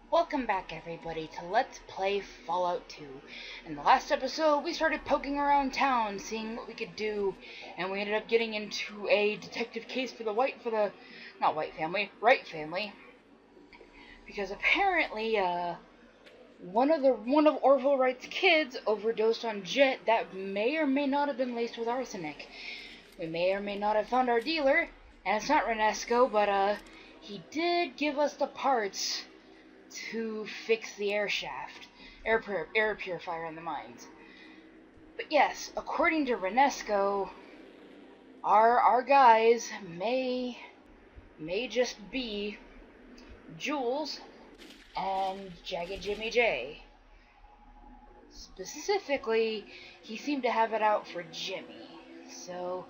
Welcome back everybody to Let's Play Fallout 2. In the last episode we started poking around town, seeing what we could do, and we ended up getting into a detective case for the Wright family. Because apparently, one of Orville Wright's kids overdosed on jet that may or may not have been laced with arsenic. We may or may not have found our dealer, and it's not Renesco, but he did give us the parts to fix the air purifier in the mines. But yes, according to Renesco, our guys may just be Jules and Jagged Jimmy J. Specifically, he seemed to have it out for Jimmy. So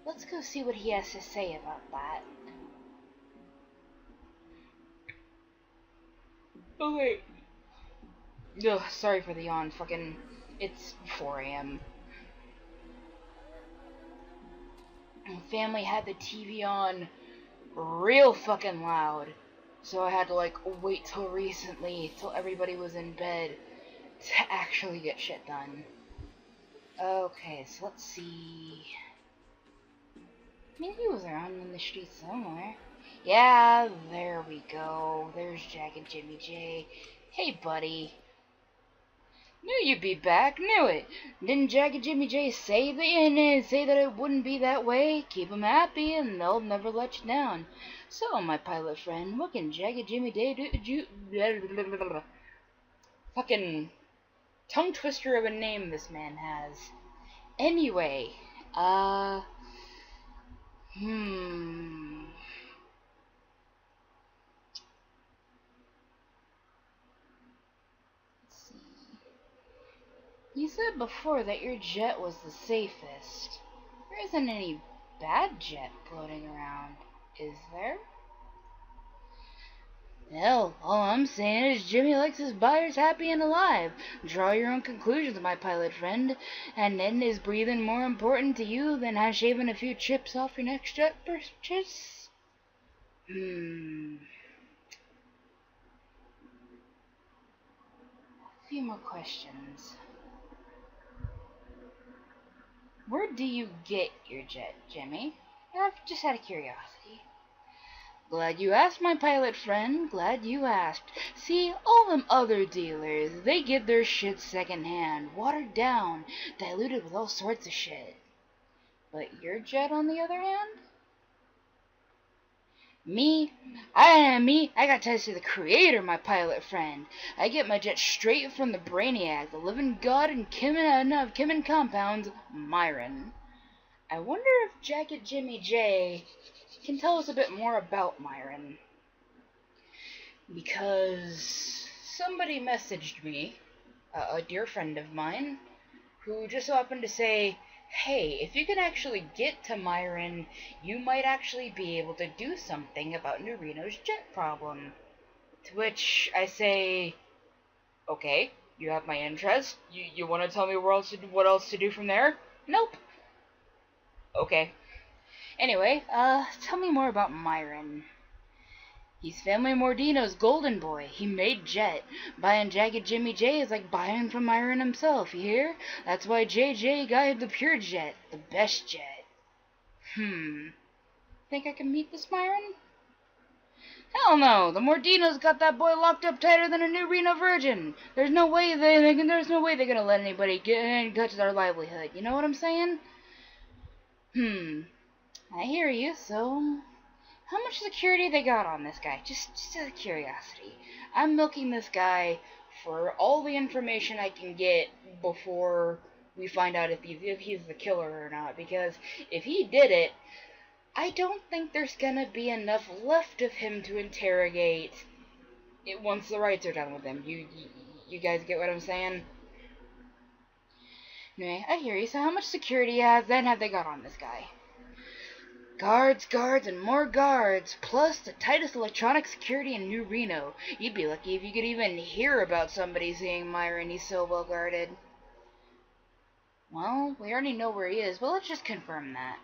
let's go see what he has to say about that. Oh wait. Ugh, sorry for the yawn. It's 4 a.m. Family had the TV on real fucking loud, so I had to wait till everybody was in bed to actually get shit done. Okay, so let's see. Maybe he was around in the street somewhere. Yeah, there we go. There's Jagged Jimmy J. Hey, buddy. Knew you'd be back. Knew it. Didn't Jagged Jimmy J say that it wouldn't be that way? Keep 'em happy and they'll never let you down. So, my pilot friend, what can Jagged Jimmy J do? Fucking tongue twister of a name this man has. Anyway, You said before that your jet was the safest. There isn't any bad jet floating around, is there? Hell, all I'm saying is Jimmy likes his buyers happy and alive. Draw your own conclusions, my pilot friend. And then is breathing more important to you than shaving a few chips off your next jet purchase? A few more questions. Where do you get your jet, Jimmy? Just out of curiosity. Glad you asked, my pilot friend. Glad you asked. See, all them other dealers, they get their shit secondhand, watered down, diluted with all sorts of shit. But your jet, on the other hand? I got ties to the creator, my pilot friend. I get my jet straight from the Brainiac, the living god of Kimmin compounds, Myron. I wonder if Jagged Jimmy J can tell us a bit more about Myron. Because somebody messaged me, a dear friend of mine, who just so happened to say, hey, if you can actually get to Myron, you might actually be able to do something about Nerino's jet problem. To which I say, okay, you have my interest. You want to tell me what else to do from there? Nope. Okay. Anyway, tell me more about Myron. He's Family Mordino's golden boy. He made jet. Buying Jagged Jimmy J is like buying from Myron himself, you hear? That's why JJ got the pure jet, the best jet. Think I can meet this Myron? Hell no! The Mordinos got that boy locked up tighter than a new Reno virgin. There's no way they're gonna let anybody get in touch with our livelihood. You know what I'm saying? I hear you, so how much security they got on this guy? Just out of curiosity. I'm milking this guy for all the information I can get before we find out if he's the killer or not. Because if he did it, I don't think there's gonna be enough left of him to interrogate it once the rights are done with him. You guys get what I'm saying? Anyway, I hear you. So how much security have they got on this guy? Guards, and more guards, plus the tightest electronic security in New Reno. You'd be lucky if you could even hear about somebody seeing Myron. He's so well guarded. Well, we already know where he is, but let's just confirm that.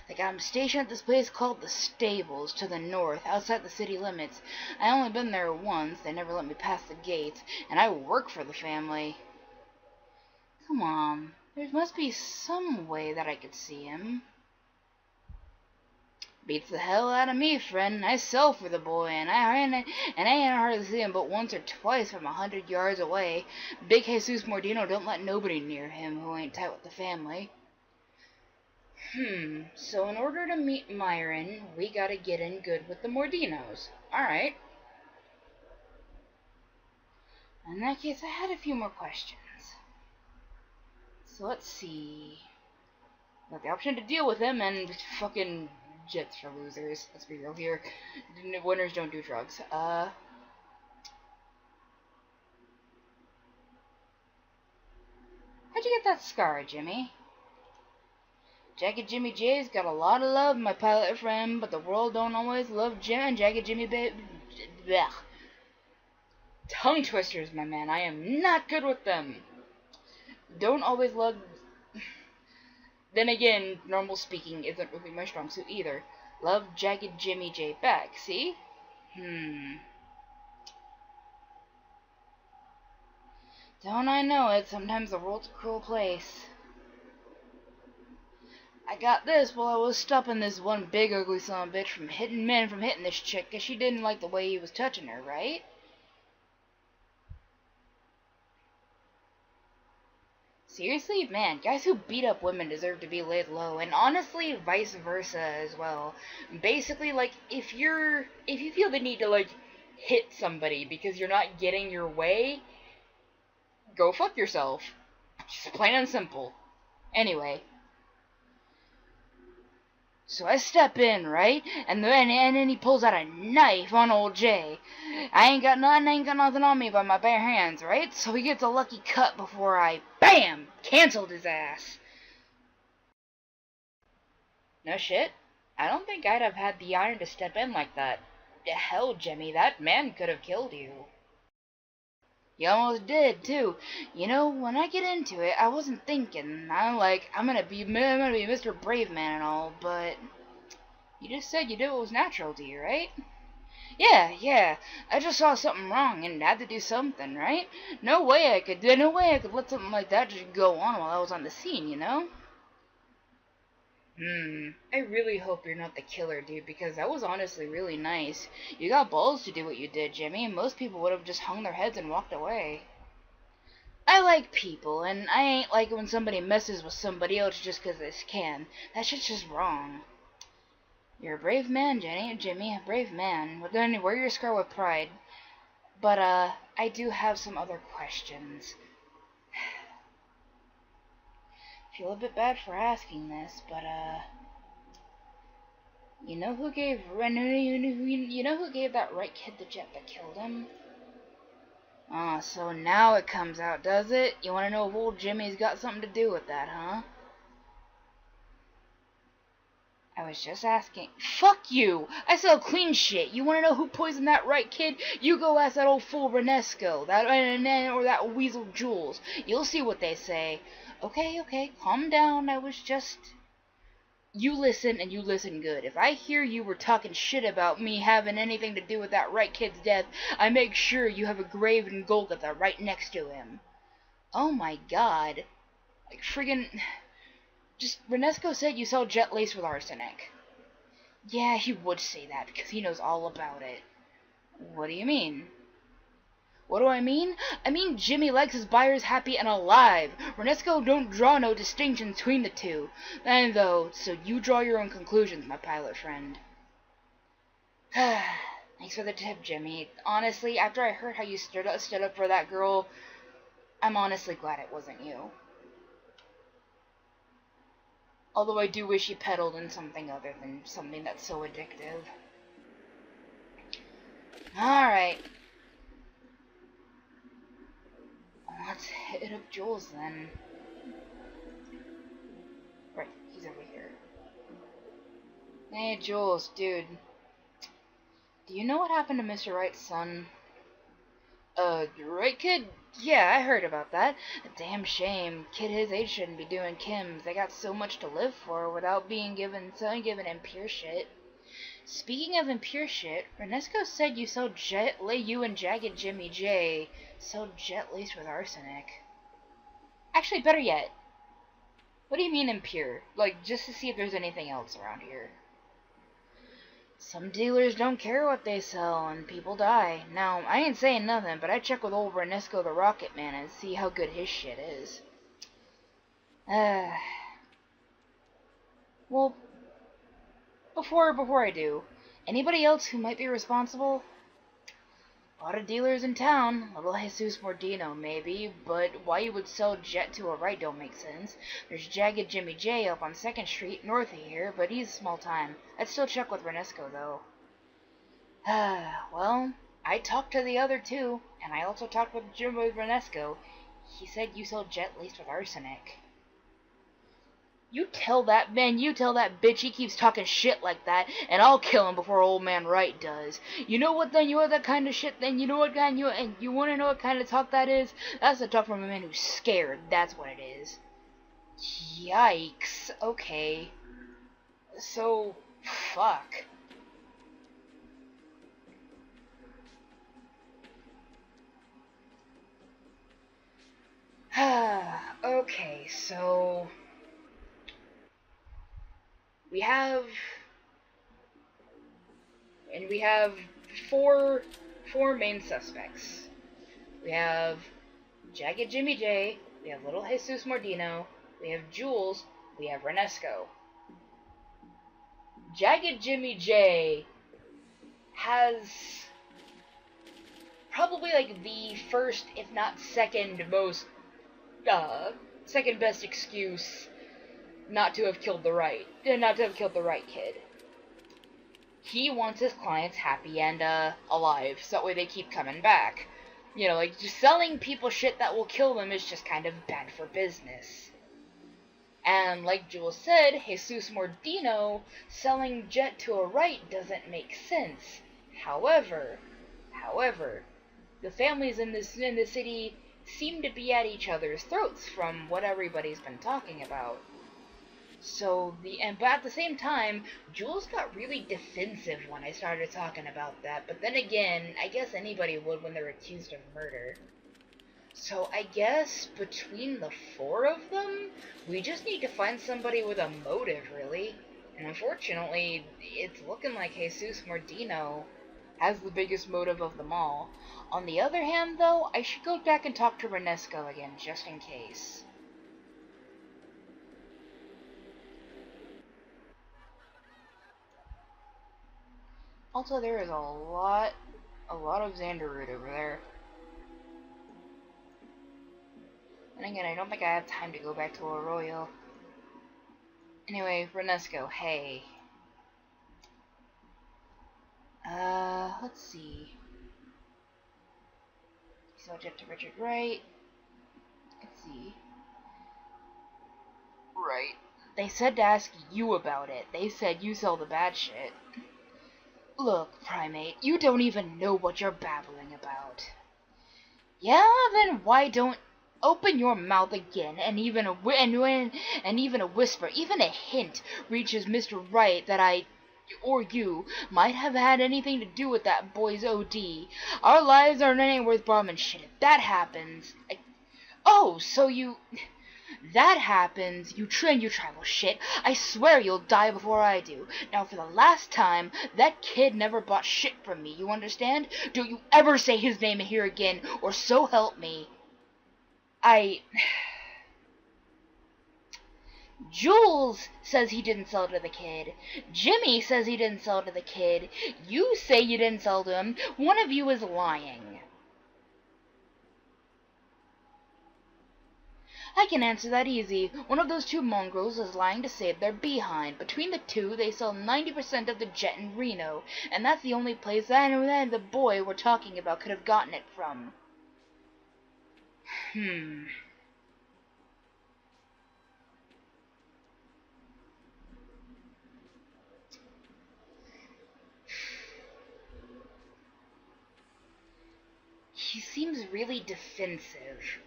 Like, I'm stationed at this place called the Stables to the north, outside the city limits. I only been there once. They never let me pass the gates, and I work for the family. Come on. There must be some way that I could see him. Beats the hell out of me, friend. I sell for the boy, and I ain't hardly see him but once or twice from 100 yards away. Big Jesus Mordino don't let nobody near him who ain't tight with the family. So in order to meet Myron, we gotta get in good with the Mordinos. Alright. In that case, I had a few more questions. So let's see. Got the option to deal with him and fucking jets for losers. Let's be real here. Winners don't do drugs. How'd you get that scar, Jimmy? Jagged Jimmy J's got a lot of love, my pilot friend, but the world don't always love Jim and Jagged Jimmy blech. Tongue twisters, my man. I am not good with them. Don't always love... Then again, normal speaking isn't really my strong suit either. Love Jagged Jimmy J back, see? Don't I know it? Sometimes the world's a cruel place. I got this while I was stopping this one big ugly son of a bitch from hitting this chick, 'cause she didn't like the way he was touching her, right? Seriously? Man, guys who beat up women deserve to be laid low, and honestly, vice versa as well. Basically, like, if you feel the need to, like, hit somebody because you're not getting your way, go fuck yourself. Just plain and simple. Anyway. So I step in, right? And then he pulls out a knife on old Jay. I ain't got nothing on me but my bare hands, right? So he gets a lucky cut before I, BAM! Canceled his ass. No shit. I don't think I'd have had the honor to step in like that. Hell, Jimmy, that man could have killed you. You almost did, too. You know, when I get into it, I wasn't thinking. I'm gonna be Mr. Brave Man and all, but... You just said you did what was natural to you, right? Yeah. I just saw something wrong and had to do something, right? No way I could let something like that just go on while I was on the scene, you know? I really hope you're not the killer, dude, because that was honestly really nice. You got balls to do what you did, Jimmy. Most people would have just hung their heads and walked away. I like people, and I ain't like when somebody messes with somebody else just 'cause they can. That shit's just wrong. You're a brave man, Jimmy, a brave man. But then wear your scar with pride. But, I do have some other questions. Feel a bit bad for asking this, but you know who gave that right kid the jet that killed him? So now it comes out, does it? You wanna know if old Jimmy's got something to do with that, huh? I was just asking. Fuck you! I sell clean shit. You wanna know who poisoned that right kid? You go ask that old fool Renesco, or that weasel Jules. You'll see what they say. Okay, calm down. I was just... You listen, and you listen good. If I hear you were talking shit about me having anything to do with that right kid's death, I make sure you have a grave in Golgotha right next to him. Oh my god. Like friggin'... Just, Renesco said you sell jet lace with arsenic. Yeah, he would say that, because he knows all about it. What do you mean? What do I mean? I mean Jimmy likes his buyers happy and alive. Renesco don't draw no distinction between the two. And though, so you draw your own conclusions, my pilot friend. Thanks for the tip, Jimmy. Honestly, after I heard how you stood up for that girl, I'm honestly glad it wasn't you. Although I do wish he peddled in something other than something that's so addictive. Alright. Let's hit up Jules then. Right, he's over here. Hey Jules, dude. Do you know what happened to Mr. Wright's son? Right, kid? Yeah, I heard about that. A damn shame. Kid his age shouldn't be doing chems. They got so much to live for without being given impure shit. Speaking of impure shit, Renesco said you and Jagged Jimmy J sold jet laced with arsenic. Actually, better yet, what do you mean impure? Like, just to see if there's anything else around here. Some dealers don't care what they sell, and people die. Now, I ain't saying nothing, but I'd check with old Renesco the Rocket Man and see how good his shit is. Well, before I do, anybody else who might be responsible? A lot of dealers in town. Little Jesus Mordino, maybe, but why you would sell jet to a right don't make sense. There's Jagged Jimmy J up on 2nd Street, north of here, but he's small time. I'd still check with Renesco, though. Well, I talked to the other two, and I also talked with Renesco. He said you sold jet laced with arsenic. You tell that bitch he keeps talking shit like that, and I'll kill him before old man Wright does. You know what then? You know that kind of shit then? You know what kind? You want to know what kind of talk that is? That's the talk from a man who's scared. That's what it is. Yikes. Okay. So, fuck. Okay, so we have four main suspects. We have Jagged Jimmy J, we have Little Jesus Mordino, we have Jules, we have Renesco. Jagged Jimmy J has probably like the first, if not second best excuse not to have killed the right kid. He wants his clients happy and alive, so that way they keep coming back. You know, like, just selling people shit that will kill them is just kind of bad for business. And like Jules said, Jesus Mordino selling jet to a right doesn't make sense. However, the families in the city seem to be at each other's throats from what everybody's been talking about. So but at the same time, Jules got really defensive when I started talking about that. But then again, I guess anybody would when they're accused of murder. So I guess between the four of them, we just need to find somebody with a motive, really. And unfortunately, it's looking like Jesus Mordino has the biggest motive of them all. On the other hand, though, I should go back and talk to Renesco again, just in case. Also, there is a lot of Xanderroot over there. And again, I don't think I have time to go back to Arroyo. Anyway, Renesco, hey. Let's see. Subject to Richard Wright. Let's see. Right. They said to ask you about it. They said you sell the bad shit. Look, Primate, you don't even know what you're babbling about. Yeah, then why don't open your mouth again, and even a whisper, even a hint reaches Mr. Wright that I or you might have had anything to do with that boy's OD. Our lives aren't any worth bombing shit. If that happens, that happens, you tribal shit. I swear you'll die before I do. Now, for the last time, that kid never bought shit from me, you understand? Don't you ever say his name here again, or so help me. Jules says he didn't sell to the kid. Jimmy says he didn't sell to the kid. You say you didn't sell to him. One of you is lying. I can answer that easy. One of those two mongrels is lying to save their behind. Between the two, they sell 90% of the jet in Reno, and that's the only place that the boy we're talking about could have gotten it from. he seems really defensive.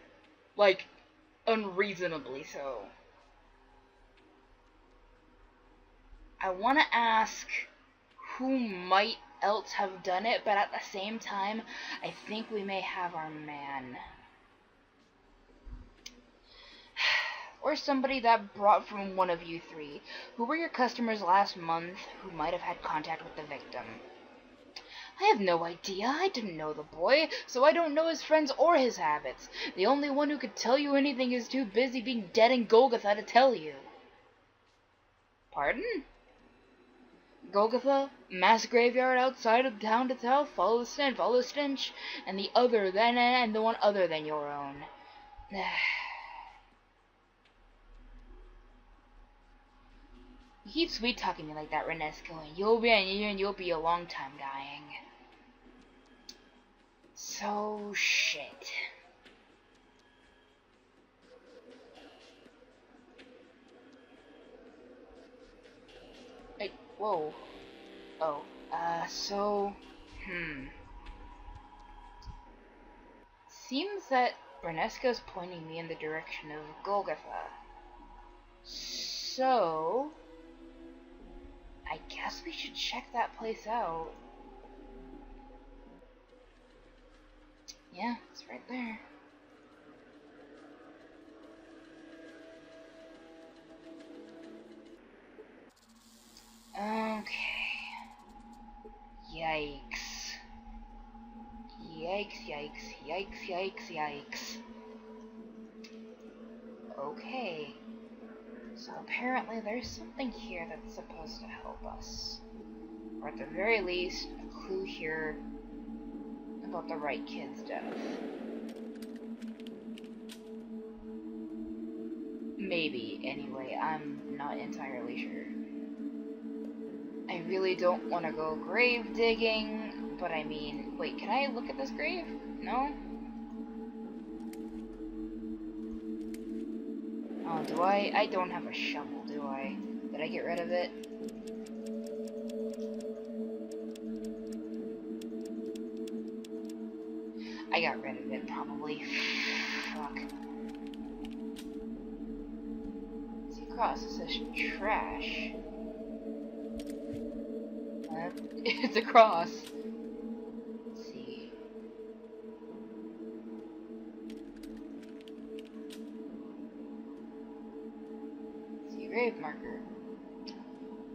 Like, unreasonably so. I want to ask who might else have done it, but at the same time, I think we may have our man. Or somebody that brought from one of you three. Who were your customers last month who might have had contact with the victim? I have no idea. I didn't know the boy, so I don't know his friends or his habits. The only one who could tell you anything is too busy being dead in Golgotha to tell you. Pardon? Golgotha, mass graveyard outside of town to tell, follow the stench, and the one other than your own. You keep sweet-talking me like that, Renesco, and you'll be a long time dying. So, shit. Hey, whoa. Oh, Seems that Renesco's pointing me in the direction of Golgotha. So, I guess we should check that place out. Yeah, it's right there. Okay. Yikes. Yikes. Okay. So apparently there's something here that's supposed to help us. Or at the very least, a clue here about the right kid's death. Maybe, anyway, I'm not entirely sure. I really don't want to go grave digging, but I mean, wait, can I look at this grave? No? Oh, do I? I don't have a shovel, do I? Did I get rid of it? I got rid of it, probably. Fuck. See, across, it says trash. It's a cross. Let's see. See, grave marker.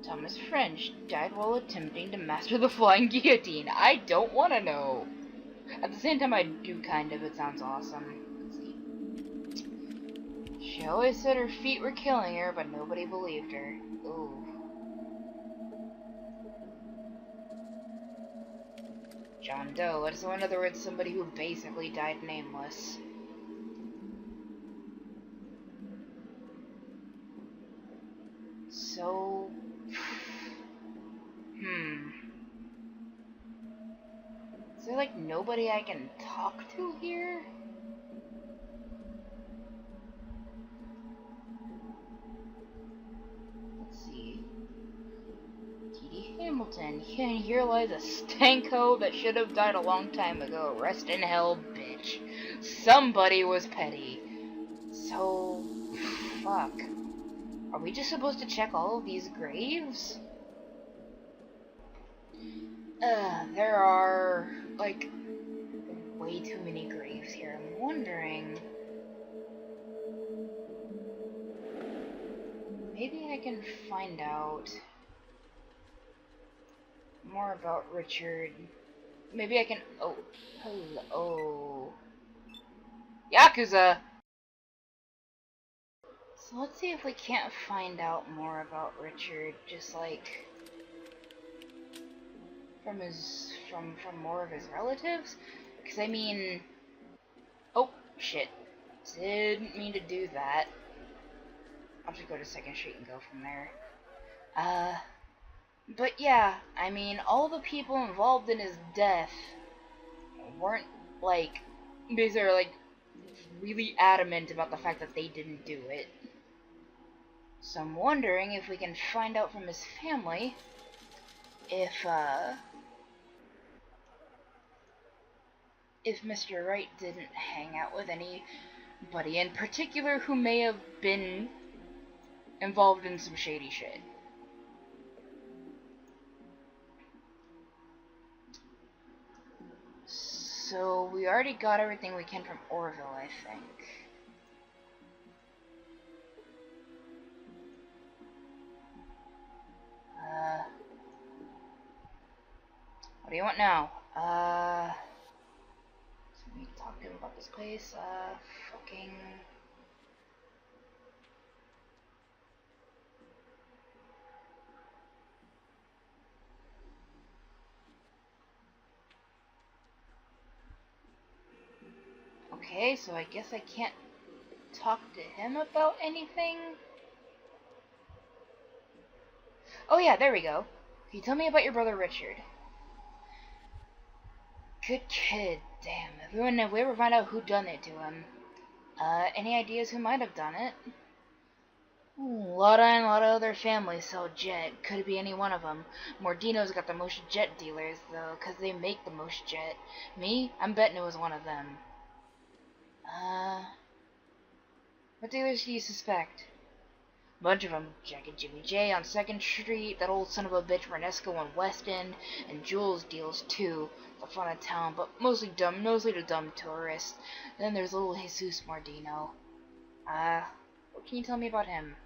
Thomas French died while attempting to master the flying guillotine. I don't want to know. At the same time, I do kind of. It sounds awesome. Let's see. She always said her feet were killing her, but nobody believed her. Ooh. John Doe. So in other words, somebody who basically died nameless. So... Is there like nobody I can talk to here? Let's see. T.D. Hamilton. Here lies a stanko that should have died a long time ago. Rest in hell, bitch. Somebody was petty. So... fuck. Are we just supposed to check all of these graves? There are, like, way too many graves here. I'm wondering... maybe I can find out more about Richard. Maybe I can... oh, hello. Yakuza! So let's see if we can't find out more about Richard, just like... from more of his relatives? Because I mean... oh, shit. Didn't mean to do that. I'll just go to 2nd Street and go from there. But yeah, I mean, all the people involved in his death weren't, like, they're, like, really adamant about the fact that they didn't do it. So I'm wondering if we can find out from his family if, if Mr. Wright didn't hang out with anybody in particular who may have been involved in some shady shit. So we already got everything we can from Orville, I think. What do you want now? So we need to talk to him about this place. Fucking... Okay, so I guess I can't talk to him about anything? Oh yeah, there we go. Can you tell me about your brother Richard? Good kid. Damn, if we ever find out who done it to him. Any ideas who might have done it? Lotta and Lotta other families sell jet. Could be any one of them. Mordino's got the most jet dealers, though, 'cause they make the most jet. Me? I'm betting it was one of them. What dealers do you suspect? Bunch of them. Jack and Jimmy J on 2nd Street, that old son of a bitch Renesco on West End, and Jules deals too, the front of town, but mostly to dumb tourists. Then there's little Jesus Mordino. What can you tell me about him?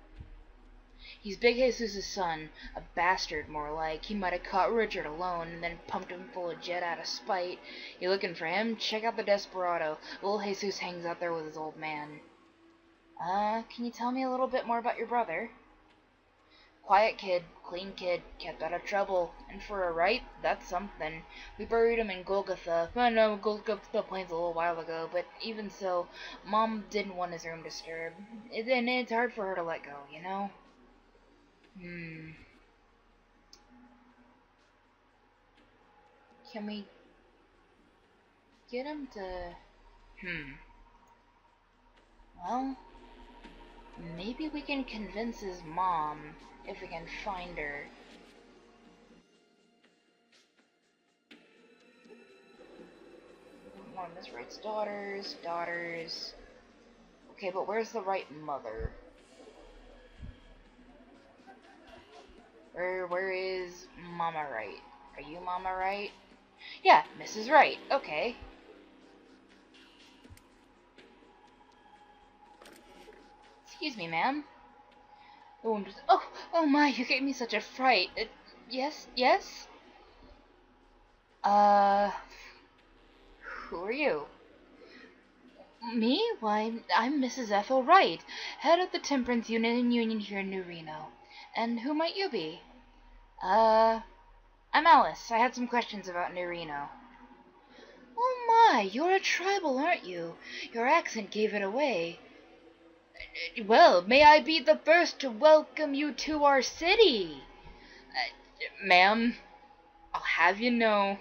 He's Big Jesus' son, a bastard more like. He might have caught Richard alone and then pumped him full of jet out of spite. You looking for him? Check out the Desperado. Little Jesus hangs out there with his old man. Can you tell me a little bit more about your brother? Quiet kid, clean kid, kept out of trouble, and for a Wright, that's something. We buried him in Golgotha. I know Golgotha Plains a little while ago, but even so, Mom didn't want his room disturbed. And it's hard for her to let go, you know? Can we get him to... Well, maybe we can convince his mom, if we can find her. One of Miss Wright's daughters. Okay, but where's the right mother? Where is Mama Wright? Are you Mama Wright? Yeah, Mrs. Wright. Okay. Excuse me, ma'am. The woman just, oh my, you gave me such a fright. Yes? Who are you? Me? Why, I'm Mrs. Ethel Wright, head of the Temperance Unit and Union here in New Reno. And who might you be? I'm Alice. I had some questions about New Reno. Oh my, you're a tribal, aren't you? Your accent gave it away. Well, may I be the first to welcome you to our city? Ma'am, I'll have you know,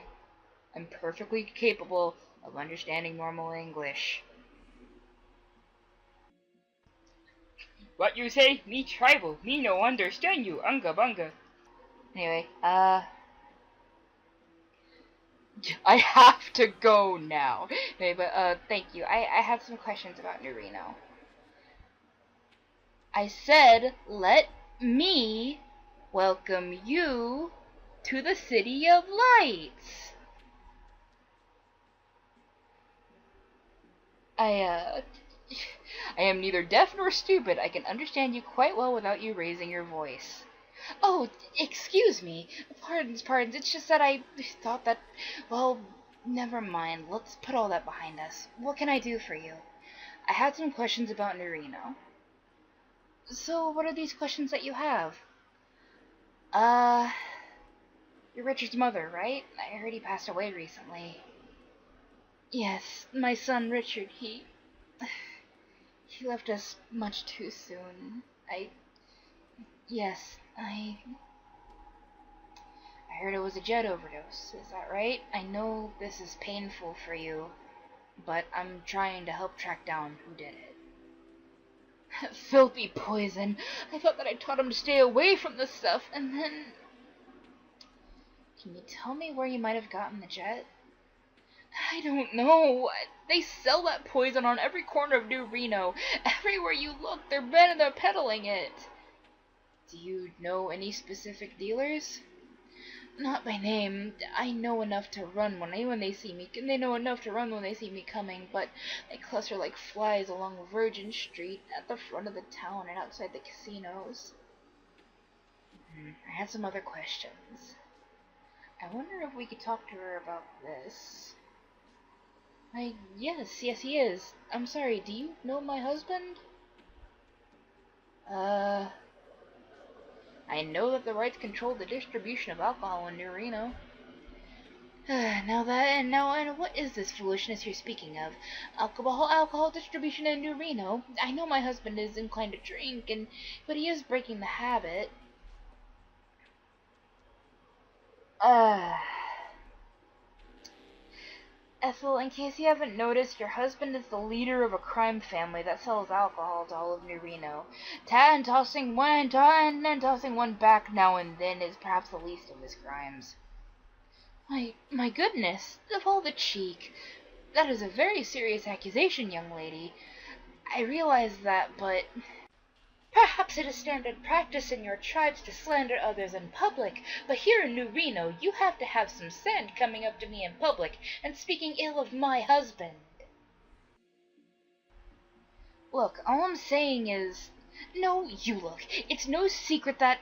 I'm perfectly capable of understanding normal English. What you say? Me tribal. Me no understand you. Unga bunga. Anyway, I have to go now. Anyway, but, thank you. I have some questions about New Reno. I said, let me welcome you to the City of Lights. I am neither deaf nor stupid. I can understand you quite well without you raising your voice. Oh, excuse me. Pardons. It's just that I thought that... Well, never mind. Let's put all that behind us. What can I do for you? I had some questions about New Reno. So, what are these questions that you have? You're Richard's mother, right? I heard he passed away recently. Yes, my son Richard, he left us much too soon. I heard it was a jet overdose. Is that right? I know this is painful for you, but I'm trying to help track down who did it. Filthy poison. I thought that I taught him to stay away from this stuff, and then... Can you tell me where you might have gotten the jet? I don't know. They sell that poison on every corner of New Reno. Everywhere you look, they're peddling it. Do you know any specific dealers? Not by name. I know enough to run when they see me. They know enough to run when they see me coming, but they cluster like flies along Virgin Street, at the front of the town and outside the casinos. I have some other questions. I wonder if we could talk to her about this. Yes, he is. I'm sorry, do you know my husband? I know that the rights control the distribution of alcohol in New Reno. And what is this foolishness you're speaking of? Alcohol distribution in New Reno? I know my husband is inclined to drink, but he is breaking the habit. Ethel, in case you haven't noticed, your husband is the leader of a crime family that sells alcohol to all of New Reno. Tossing one back now and then is perhaps the least of his crimes. My goodness, of all the cheek. That is a very serious accusation, young lady. I realize that, but perhaps it is standard practice in your tribes to slander others in public, but here in New Reno you have to have some sense coming up to me in public and speaking ill of my husband. Look, all I'm saying is... No, you look. It's no secret that,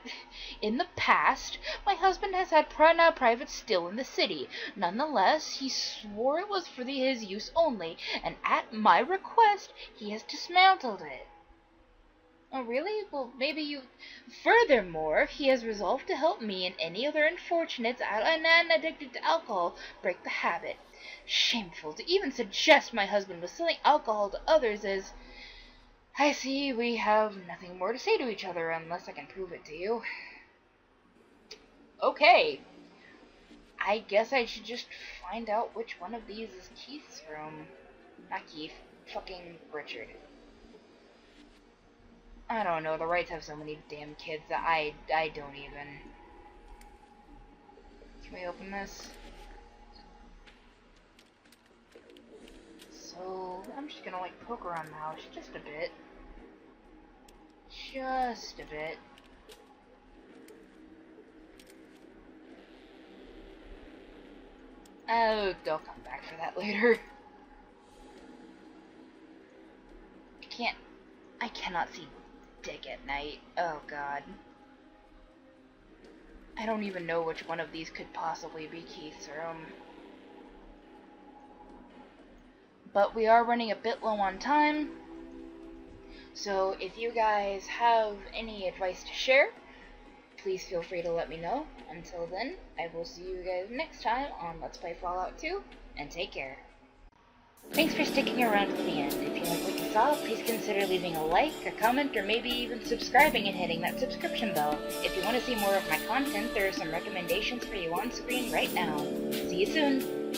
in the past, my husband has had private still in the city. Nonetheless, he swore it was for his use only, and at my request, he has dismantled it. Oh, really? Well, maybe you... Furthermore, he has resolved to help me and any other unfortunates and addicted to alcohol break the habit. Shameful to even suggest my husband was selling alcohol to others is... I see we have nothing more to say to each other unless I can prove it to you. Okay. I guess I should just find out which one of these is Keith's room. Not Keith. Fucking Richard. I don't know, the Wrights have so many damn kids that I don't even... Can we open this? So, I'm just gonna like poke around the house just a bit. Just a bit. Oh, they'll come back for that later. I cannot see dick at night. Oh god. I don't even know which one of these could possibly be Keith's room. But we are running a bit low on time. So if you guys have any advice to share, please feel free to let me know. Until then, I will see you guys next time on Let's Play Fallout 2, and take care. Thanks for sticking around to the end. If you like what you saw, please consider leaving a like, a comment, or maybe even subscribing and hitting that subscription bell. If you want to see more of my content, there are some recommendations for you on screen right now. See you soon!